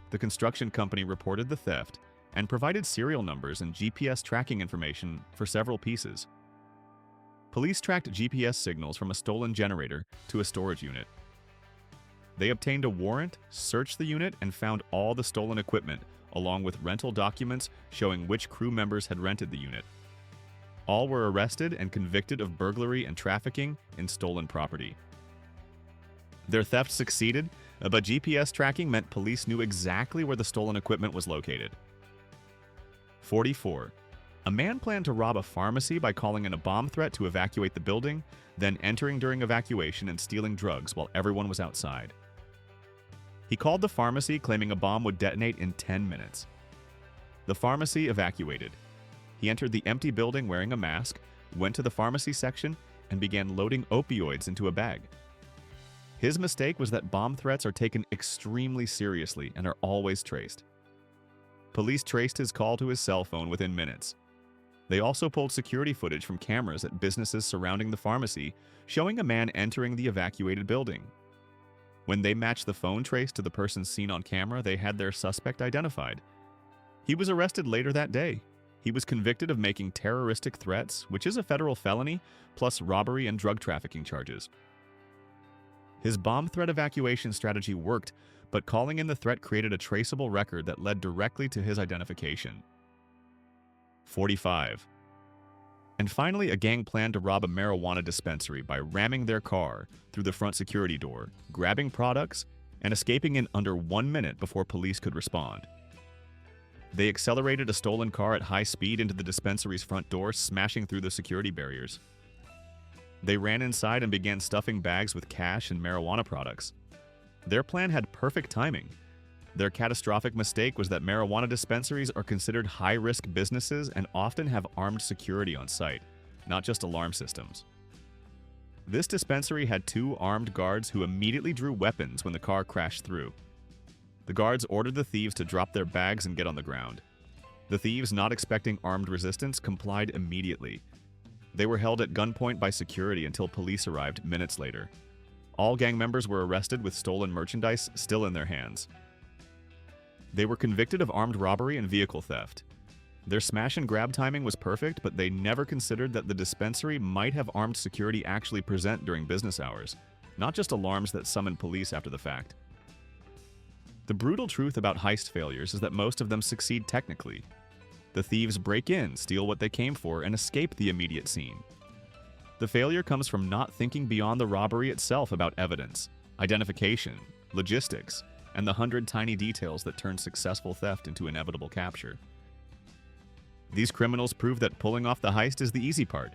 The construction company reported the theft and provided serial numbers and GPS tracking information for several pieces. Police tracked GPS signals from a stolen generator to a storage unit. They obtained a warrant, searched the unit, and found all the stolen equipment, along with rental documents showing which crew members had rented the unit. All were arrested and convicted of burglary and trafficking in stolen property. Their theft succeeded, but GPS tracking meant police knew exactly where the stolen equipment was located. 44. A man planned to rob a pharmacy by calling in a bomb threat to evacuate the building, then entering during evacuation and stealing drugs while everyone was outside. He called the pharmacy claiming a bomb would detonate in 10 minutes. The pharmacy evacuated. He entered the empty building wearing a mask, went to the pharmacy section, and began loading opioids into a bag. His mistake was that bomb threats are taken extremely seriously and are always traced. Police traced his call to his cell phone within minutes. They also pulled security footage from cameras at businesses surrounding the pharmacy, showing a man entering the evacuated building. When they matched the phone trace to the person seen on camera, they had their suspect identified. He was arrested later that day. He was convicted of making terroristic threats, which is a federal felony, plus robbery and drug trafficking charges. His bomb threat evacuation strategy worked, but calling in the threat created a traceable record that led directly to his identification. 45. And finally, a gang planned to rob a marijuana dispensary by ramming their car through the front security door, grabbing products, and escaping in under 1 minute before police could respond. They accelerated a stolen car at high speed into the dispensary's front door, smashing through the security barriers. They ran inside and began stuffing bags with cash and marijuana products. Their plan had perfect timing. Their catastrophic mistake was that marijuana dispensaries are considered high-risk businesses and often have armed security on site, not just alarm systems. This dispensary had 2 armed guards who immediately drew weapons when the car crashed through. The guards ordered the thieves to drop their bags and get on the ground. The thieves, not expecting armed resistance, complied immediately. They were held at gunpoint by security until police arrived minutes later. All gang members were arrested with stolen merchandise still in their hands. They were convicted of armed robbery and vehicle theft. Their smash and grab timing was perfect, but they never considered that the dispensary might have armed security actually present during business hours, not just alarms that summoned police after the fact. The brutal truth about heist failures is that most of them succeed technically. The thieves break in, steal what they came for, and escape the immediate scene. The failure comes from not thinking beyond the robbery itself about evidence, identification, logistics, and the 100 tiny details that turn successful theft into inevitable capture. These criminals prove that pulling off the heist is the easy part.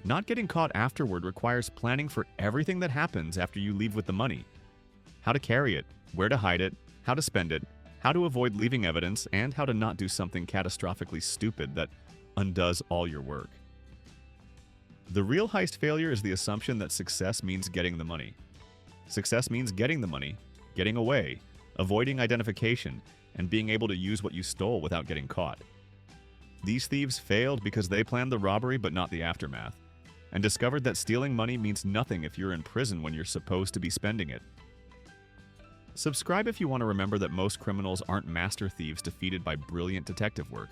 Not getting caught afterward requires planning for everything that happens after you leave with the money. How to carry it, where to hide it, how to spend it, how to avoid leaving evidence, and how to not do something catastrophically stupid that undoes all your work. The real heist failure is the assumption that success means getting the money. Success means getting the money, getting away, avoiding identification, and being able to use what you stole without getting caught. These thieves failed because they planned the robbery but not the aftermath, and discovered that stealing money means nothing if you're in prison when you're supposed to be spending it. Subscribe if you want to remember that most criminals aren't master thieves defeated by brilliant detective work.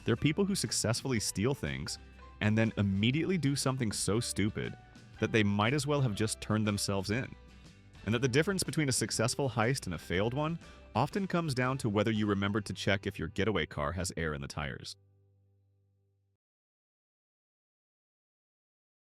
They're people who successfully steal things and then immediately do something so stupid that they might as well have just turned themselves in. And that the difference between a successful heist and a failed one often comes down to whether you remembered to check if your getaway car has air in the tires.